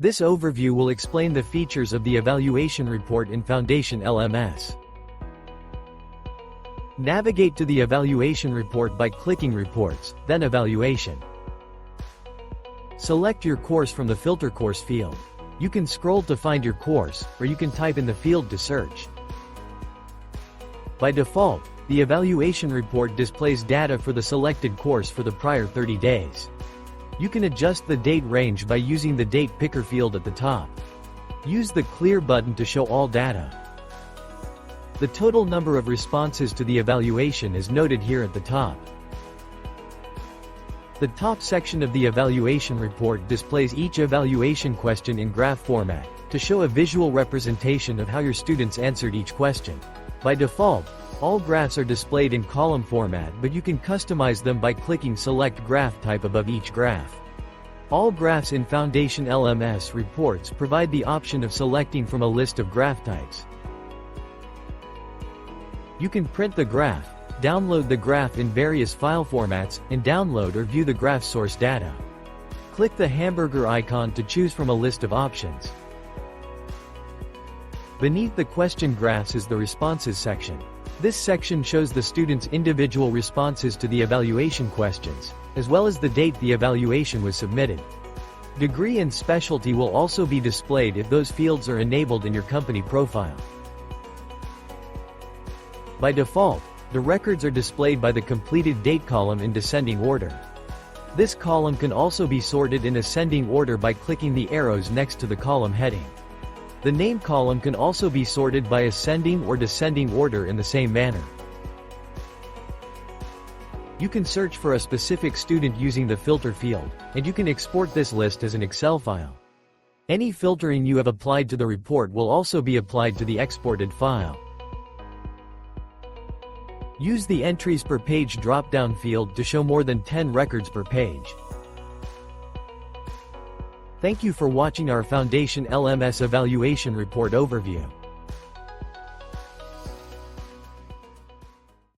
This overview will explain the features of the evaluation report in Foundation LMS. Navigate to the evaluation report by clicking Reports, then Evaluation. Select your course from the Filter Course field. You can scroll to find your course, or you can type in the field to search. By default, the evaluation report displays data for the selected course for the prior 30 days. You can adjust the date range by using the Date Picker field at the top. Use the Clear button to show all data. The total number of responses to the evaluation is noted here at the top. The top section of the evaluation report displays each evaluation question in graph format, to show a visual representation of how your students answered each question. By default, all graphs are displayed in column format, but you can customize them by clicking Select Graph Type above each graph. All graphs in Foundation LMS reports provide the option of selecting from a list of graph types. You can print the graph, download the graph in various file formats, and download or view the graph source data. Click the hamburger icon to choose from a list of options. Beneath the question graphs is the Responses section. This section shows the students' individual responses to the evaluation questions, as well as the date the evaluation was submitted. Degree and specialty will also be displayed if those fields are enabled in your company profile. By default, the records are displayed by the completed date column in descending order. This column can also be sorted in ascending order by clicking the arrows next to the column heading. The name column can also be sorted by ascending or descending order in the same manner. You can search for a specific student using the filter field, and you can export this list as an Excel file. Any filtering you have applied to the report will also be applied to the exported file. Use the Entries per Page drop-down field to show more than 10 records per page. Thank you for watching our Foundation LMS Evaluation Report overview.